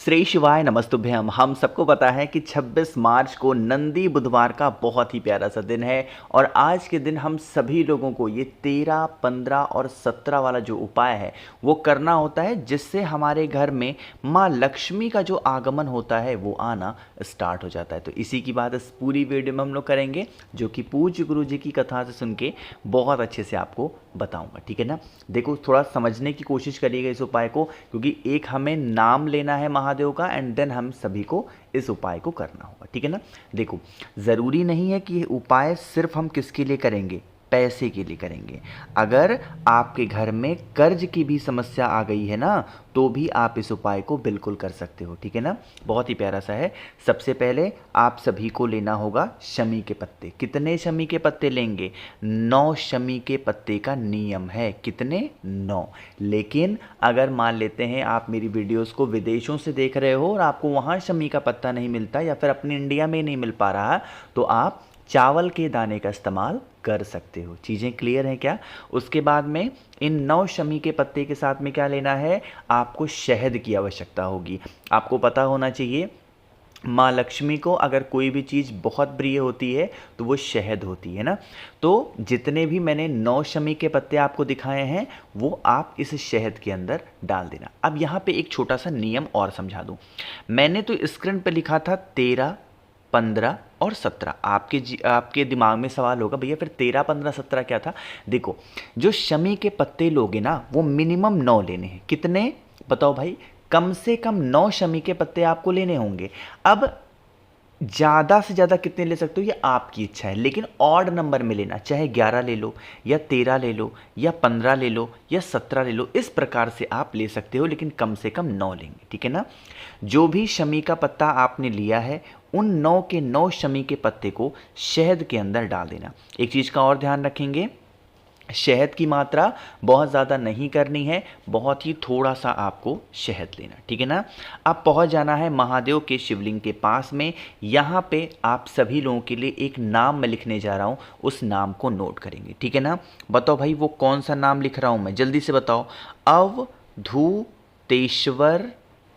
श्री शिवाय नमस्तुभ्यम। हम सबको पता है कि 26 मार्च को नंदी बुधवार का बहुत ही प्यारा सा दिन है और आज के दिन हम सभी लोगों को ये 13, 15 और 17 वाला जो उपाय है वो करना होता है, जिससे हमारे घर में माँ लक्ष्मी का जो आगमन होता है वो आना स्टार्ट हो जाता है। तो इसी की बात इस पूरी वीडियो में हम लोग करेंगे, जो कि पूज्य गुरु जी की कथा से सुन के बहुत अच्छे से आपको बताऊंगा। ठीक है ना। देखो, थोड़ा समझने की कोशिश करिएगा इस उपाय को, क्योंकि एक हमें नाम लेना है महादेव का एंड देन हम सभी को इस उपाय को करना होगा। ठीक है ना। देखो, ज़रूरी नहीं है कि ये उपाय सिर्फ हम किसके लिए करेंगे, पैसे के लिए करेंगे। अगर आपके घर में कर्ज की भी समस्या आ गई है ना, तो भी आप इस उपाय को बिल्कुल कर सकते हो। ठीक है ना। बहुत ही प्यारा सा है। सबसे पहले आप सभी को लेना होगा शमी के पत्ते। कितने शमी के पत्ते लेंगे? 9 शमी के पत्ते का नियम है। कितने? 9। लेकिन अगर मान लेते हैं आप मेरी वीडियोस को विदेशों से देख रहे हो और आपको वहाँ शमी का पत्ता नहीं मिलता या फिर अपने इंडिया में नहीं मिल पा रहा, तो आप चावल के दाने का इस्तेमाल कर सकते हो। चीज़ें क्लियर हैं क्या? उसके बाद में इन 9 शमी के पत्ते के साथ में क्या लेना है? आपको शहद की आवश्यकता होगी। आपको पता होना चाहिए, माँ लक्ष्मी को अगर कोई भी चीज़ बहुत प्रिय होती है तो वो शहद होती है ना। तो जितने भी मैंने 9 शमी के पत्ते आपको दिखाए हैं वो आप इस शहद के अंदर डाल देना। अब यहाँ पे एक छोटा सा नियम और समझा दूँ। मैंने तो स्क्रीन पे लिखा था 13, 15 और 17। आपके दिमाग में सवाल होगा, भैया फिर 13, 15, 17 क्या था? देखो, जो शमी के पत्ते लोगे ना वो मिनिमम 9 लेने हैं। कितने बताओ भाई? कम से कम 9 शमी के पत्ते आपको लेने होंगे। अब ज़्यादा से ज़्यादा कितने ले सकते हो ये आपकी इच्छा है, लेकिन ऑड नंबर में लेना। चाहे 11 ले लो या 13 ले लो या 15 ले लो या 17 ले लो, इस प्रकार से आप ले सकते हो, लेकिन कम से कम 9 लेंगे। ठीक है ना। जो भी शमी का पत्ता आपने लिया है उन 9 के 9 शमी के पत्ते को शहद के अंदर डाल देना। एक चीज़ का और ध्यान रखेंगे, शहद की मात्रा बहुत ज़्यादा नहीं करनी है, बहुत ही थोड़ा सा आपको शहद लेना। ठीक है ना। अब पहुंच जाना है महादेव के शिवलिंग के पास में। यहाँ पे आप सभी लोगों के लिए एक नाम मैं लिखने जा रहा हूँ, उस नाम को नोट करेंगे। ठीक है ना। बताओ भाई वो कौन सा नाम लिख रहा हूँ मैं, जल्दी से बताओ। अवधूतेश्वर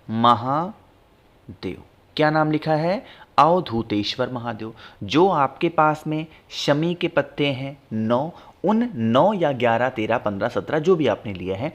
महादेव। क्या नाम लिखा है? अवधूतेश्वर महादेव। जो आपके पास में शमी के पत्ते हैं 9, उन 9 या 11, 13, 15, 17 जो भी आपने लिया है,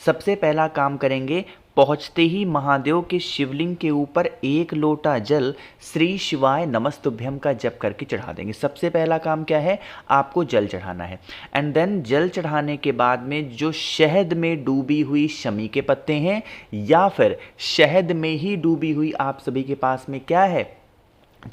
सबसे पहला काम करेंगे, पहुंचते ही महादेव के शिवलिंग के ऊपर 1 लोटा जल श्री शिवाय नमस्तुभ्यम का जप करके चढ़ा देंगे। सबसे पहला काम क्या है? आपको जल चढ़ाना है। एंड देन जल चढ़ाने के बाद में जो शहद में डूबी हुई शमी के पत्ते हैं या फिर शहद में ही डूबी हुई आप सभी के पास में क्या है,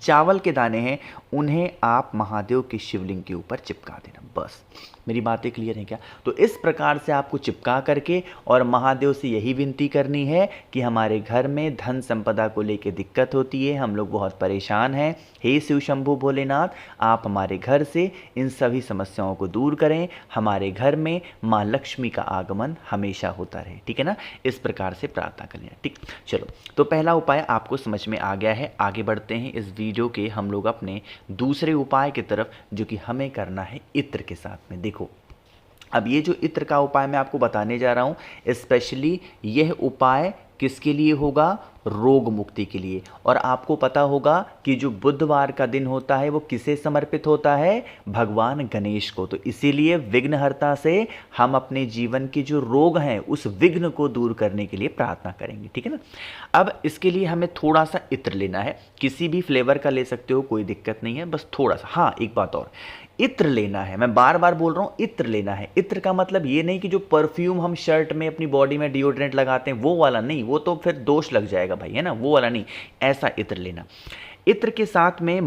चावल के दाने हैं, उन्हें आप महादेव के शिवलिंग के ऊपर चिपका देना। बस, मेरी बातें क्लियर हैं क्या? तो इस प्रकार से आपको चिपका करके और महादेव से यही विनती करनी है कि हमारे घर में धन संपदा को लेकर दिक्कत होती है, हम लोग बहुत परेशान हैं, हे शिव शंभु भोलेनाथ आप हमारे घर से इन सभी समस्याओं को दूर करें, हमारे घर में माँ लक्ष्मी का आगमन हमेशा होता रहे। ठीक है ना। इस प्रकार से प्रार्थना कर लेना। ठीक, चलो, तो पहला उपाय आपको समझ में आ गया है। आगे बढ़ते हैं इस वीडियो के हम लोग अपने दूसरे उपाय की तरफ, जो कि हमें करना है इत्र के साथ में। देखो, अब ये जो इत्र का उपाय मैं आपको बताने जा रहा हूं, स्पेशली यह उपाय किसके लिए होगा? रोग मुक्ति के लिए। और आपको पता होगा कि जो बुधवार का दिन होता है वो किसे समर्पित होता है? भगवान गणेश को। तो इसीलिए विघ्नहर्ता से हम अपने जीवन के जो रोग हैं उस विघ्न को दूर करने के लिए प्रार्थना करेंगे। ठीक है ना। अब इसके लिए हमें थोड़ा सा इत्र लेना है, किसी भी फ्लेवर का ले सकते हो, कोई दिक्कत नहीं है, बस थोड़ा सा। हाँ, एक बात और, इत्र लेना है। मैं बार बार बोल रहा हूँ, इत्र लेना है। इत्र का मतलब ये नहीं कि जो परफ्यूम हम शर्ट में अपनी बॉडी में डिओड्रेंट लगाते हैं वो वाला नहीं, वो तो फिर दोष लग जाएगा भाई, है ना, वो वाला नहीं। ऐसा इत्र लेना। इत्र के साथ में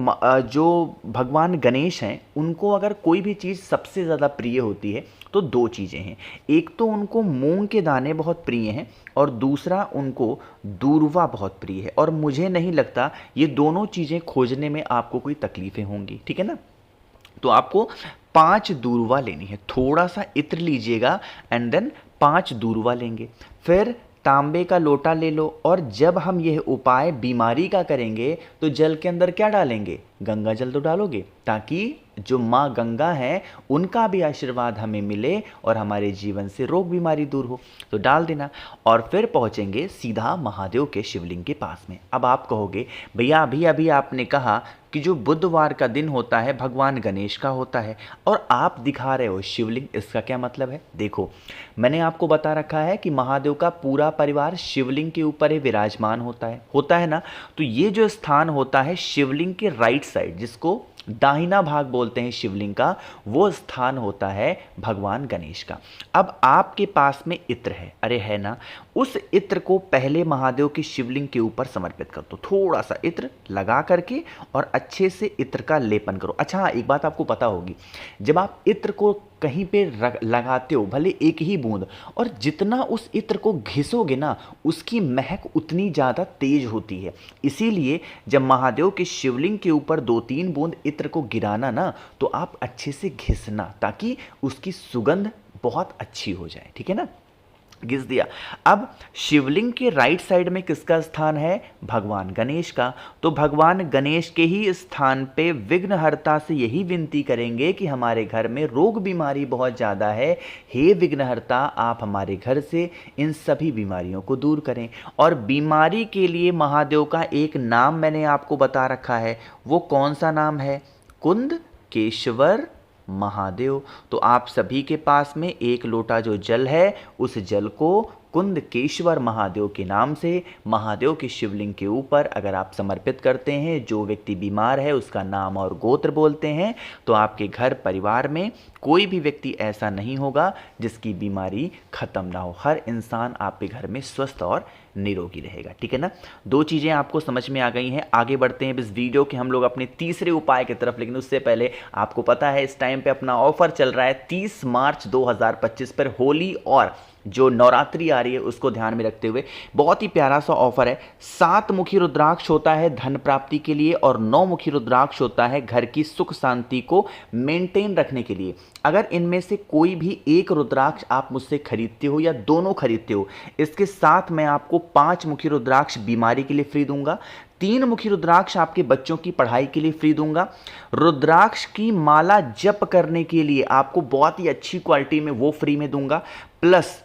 जो भगवान गणेश हैं उनको अगर कोई भी चीज़ सबसे ज़्यादा प्रिय होती है तो 2 चीज़ें हैं। एक तो उनको मूंग के दाने बहुत प्रिय हैं और दूसरा उनको दूर्वा बहुत प्रिय है। और मुझे नहीं लगता ये दोनों चीज़ें खोजने में आपको कोई तकलीफ़ें होंगी। ठीक है ना। तो आपको 5 दूर्वा लेनी है। थोड़ा सा इत्र लीजिएगा एंड देन 5 दूर्वा लेंगे। फिर तांबे का लोटा ले लो और जब हम यह उपाय बीमारी का करेंगे तो जल के अंदर क्या डालेंगे? गंगा जल तो डालोगे, ताकि जो माँ गंगा हैं उनका भी आशीर्वाद हमें मिले और हमारे जीवन से रोग बीमारी दूर हो। तो डाल देना और फिर पहुँचेंगे सीधा महादेव के शिवलिंग के पास में। अब आप कहोगे भैया अभी अभी आपने कहा कि जो बुधवार का दिन होता है भगवान गणेश का होता है और आप दिखा रहे हो शिवलिंग, इसका क्या मतलब है? देखो, मैंने आपको बता रखा है कि महादेव का पूरा परिवार शिवलिंग के ऊपर ही विराजमान होता है ना। तो ये जो स्थान होता है शिवलिंग के राइट साइड, जिसको दाहिना भाग बोलते हैं शिवलिंग का, वो स्थान होता है भगवान गणेश का। अब आपके पास में इत्र है, अरे है ना, उस इत्र को पहले महादेव की शिवलिंग के ऊपर समर्पित कर दो। थोड़ा सा इत्र लगा करके और अच्छे से इत्र का लेपन करो। अच्छा हाँ, एक बात आपको पता होगी, जब आप इत्र को कहीं पे लगाते हो, भले एक ही बूंद, और जितना उस इत्र को घिसोगे ना उसकी महक उतनी ज़्यादा तेज होती है। इसीलिए जब महादेव के शिवलिंग के ऊपर 2-3 बूंद इत्र को गिराना ना, तो आप अच्छे से घिसना ताकि उसकी सुगंध बहुत अच्छी हो जाए, ठीक है ना। घिस दिया। अब शिवलिंग के राइट साइड में किसका स्थान है? भगवान गणेश का। तो भगवान गणेश के ही स्थान पे विघ्नहर्ता से यही विनती करेंगे कि हमारे घर में रोग बीमारी बहुत ज़्यादा है, हे विघ्नहर्ता आप हमारे घर से इन सभी बीमारियों को दूर करें। और बीमारी के लिए महादेव का एक नाम मैंने आपको बता रखा है, वो कौन सा नाम है? कुंदकेश्वर महादेव। तो आप सभी के पास में एक लोटा जो जल है, उस जल को कुंदकेश्वर महादेव के नाम से महादेव के शिवलिंग के ऊपर अगर आप समर्पित करते हैं, जो व्यक्ति बीमार है उसका नाम और गोत्र बोलते हैं, तो आपके घर परिवार में कोई भी व्यक्ति ऐसा नहीं होगा जिसकी बीमारी खत्म ना हो। हर इंसान आपके घर में स्वस्थ और निरोगी रहेगा, ठीक है ना। 2 चीज़ें आपको समझ में आ गई हैं। आगे बढ़ते हैं इस वीडियो के हम लोग अपने तीसरे उपाय की तरफ, लेकिन उससे पहले आपको पता है इस टाइम पे अपना ऑफर चल रहा है 30 मार्च 2025 पर, होली और जो नवरात्रि आ रही है उसको ध्यान में रखते हुए बहुत ही प्यारा सा ऑफर है। 7 मुखी रुद्राक्ष होता है धन प्राप्ति के लिए और 9 मुखी रुद्राक्ष होता है घर की सुख शांति को मेंटेन रखने के लिए। अगर इनमें से कोई भी एक रुद्राक्ष आप मुझसे खरीदते हो या दोनों खरीदते हो, इसके साथ मैं आपको 5 मुखी रुद्राक्ष बीमारी के लिए फ्री दूंगा, 3 मुखी रुद्राक्ष आपके बच्चों की पढ़ाई के लिए फ्री दूंगा, रुद्राक्ष की माला जप करने के लिए आपको बहुत ही अच्छी क्वालिटी में वो फ्री में दूंगा, प्लस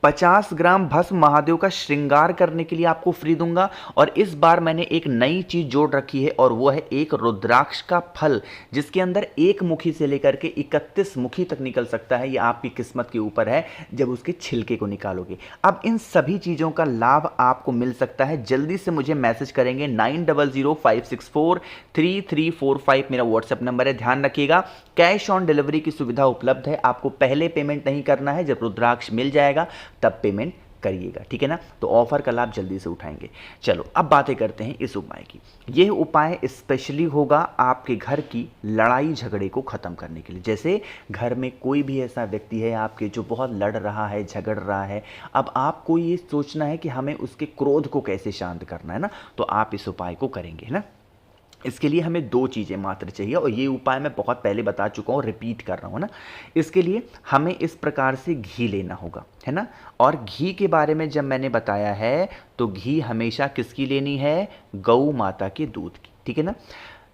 50 ग्राम भस्म महादेव का श्रृंगार करने के लिए आपको फ्री दूंगा। और इस बार मैंने एक नई चीज जोड़ रखी है और वो है एक रुद्राक्ष का फल, जिसके अंदर 1 मुखी से लेकर के 31 मुखी तक निकल सकता है। ये आपकी किस्मत के ऊपर है जब उसके छिलके को निकालोगे। अब इन सभी चीजों का लाभ आपको मिल सकता है। जल्दी से मुझे मैसेज करेंगे 9005643345 मेरा व्हाट्सएप नंबर है। ध्यान रखिएगा कैश ऑन डिलीवरी की सुविधा उपलब्ध है। आपको पहले पेमेंट नहीं करना है, जब रुद्राक्ष मिल जाएगा तब पेमेंट करिएगा, ठीक है ना। तो ऑफर का लाभ जल्दी से उठाएंगे। चलो अब बातें करते हैं इस उपाय की। यह उपाय स्पेशली होगा आपके घर की लड़ाई झगड़े को खत्म करने के लिए। जैसे घर में कोई भी ऐसा व्यक्ति है आपके जो बहुत लड़ रहा है, झगड़ रहा है, अब आपको ये सोचना है कि हमें उसके क्रोध को कैसे शांत करना है ना, तो आप इस उपाय को करेंगे, है ना। इसके लिए हमें 2 चीज़ें मात्र चाहिए और ये उपाय मैं बहुत पहले बता चुका हूँ, रिपीट कर रहा हूँ ना। इसके लिए हमें इस प्रकार से घी लेना होगा, है ना। और घी के बारे में जब मैंने बताया है तो घी हमेशा किसकी लेनी है? गौ माता के दूध की, ठीक है ना।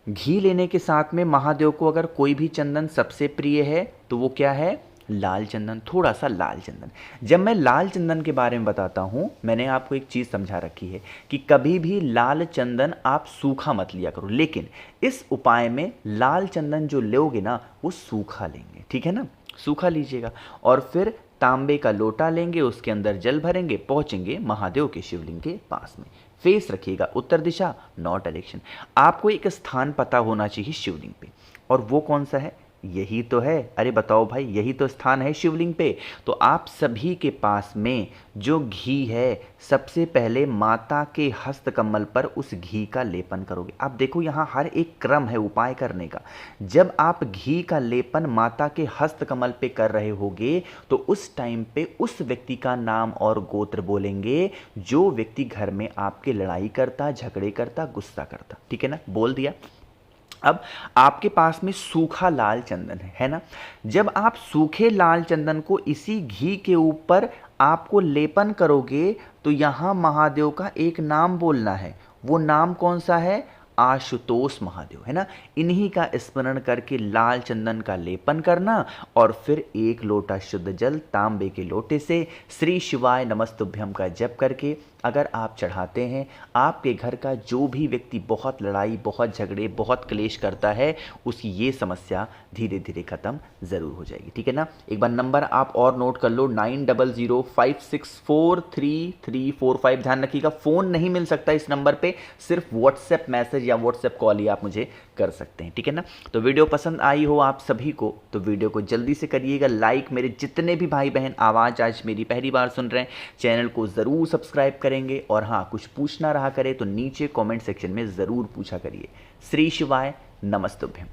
घी लेने के साथ में महादेव को अगर कोई भी चंदन सबसे प्रिय है तो वो क्या है? लाल चंदन, थोड़ा सा लाल चंदन। जब मैं लाल चंदन के बारे में बताता हूँ, मैंने आपको एक चीज़ समझा रखी है कि कभी भी लाल चंदन आप सूखा मत लिया करो, लेकिन इस उपाय में लाल चंदन जो लोगे ना वो सूखा लेंगे, ठीक है ना। सूखा लीजिएगा और फिर तांबे का लोटा लेंगे, उसके अंदर जल भरेंगे, पहुँचेंगे महादेव के शिवलिंग के पास में। फेस रखिएगा उत्तर दिशा, नॉर्थ डायरेक्शन। आपको एक स्थान पता होना चाहिए शिवलिंग पे, और वो कौन सा है? यही तो है। अरे बताओ भाई, यही तो स्थान है शिवलिंग पे। तो आप सभी के पास में जो घी है, सबसे पहले माता के हस्त कमल पर उस घी का लेपन करोगे। आप देखो यहाँ हर एक क्रम है उपाय करने का। जब आप घी का लेपन माता के हस्त कमल पे कर रहे होगे तो उस टाइम पे उस व्यक्ति का नाम और गोत्र बोलेंगे जो व्यक्ति घर में आपके लड़ाई करता, झगड़े करता, गुस्सा करता, ठीक है ना। बोल दिया। अब आपके पास में सूखा लाल चंदन है ना। जब आप सूखे लाल चंदन को इसी घी के ऊपर आपको लेपन करोगे तो यहाँ महादेव का एक नाम बोलना है। वो नाम कौन सा है? आशुतोष महादेव, है ना। इन्हीं का स्मरण करके लाल चंदन का लेपन करना और फिर 1 लोटा शुद्ध जल तांबे के लोटे से श्री शिवाय नमस्तुभ्यम का जप करके अगर आप चढ़ाते हैं, आपके घर का जो भी व्यक्ति बहुत लड़ाई, बहुत झगड़े, बहुत क्लेश करता है, उसकी ये समस्या धीरे धीरे खत्म ज़रूर हो जाएगी। ठीक है ना। एक बार नंबर आप और नोट कर लो, 9005643345। ध्यान रखिएगा, फ़ोन नहीं मिल सकता इस नंबर पे, सिर्फ व्हाट्सएप मैसेज या व्हाट्सएप कॉल ही आप मुझे कर सकते हैं। ठीक है ना। तो वीडियो पसंद आई हो आप सभी को तो वीडियो को जल्दी से करिएगा लाइक। मेरे जितने भी भाई बहन आवाज़ आज मेरी पहली बार सुन रहे हैं, चैनल को ज़रूर सब्सक्राइब करेंगे। और हाँ, कुछ पूछना रहा करे तो नीचे कमेंट सेक्शन में ज़रूर पूछा करिए। श्री शिवाय नमस्तुभ्यम।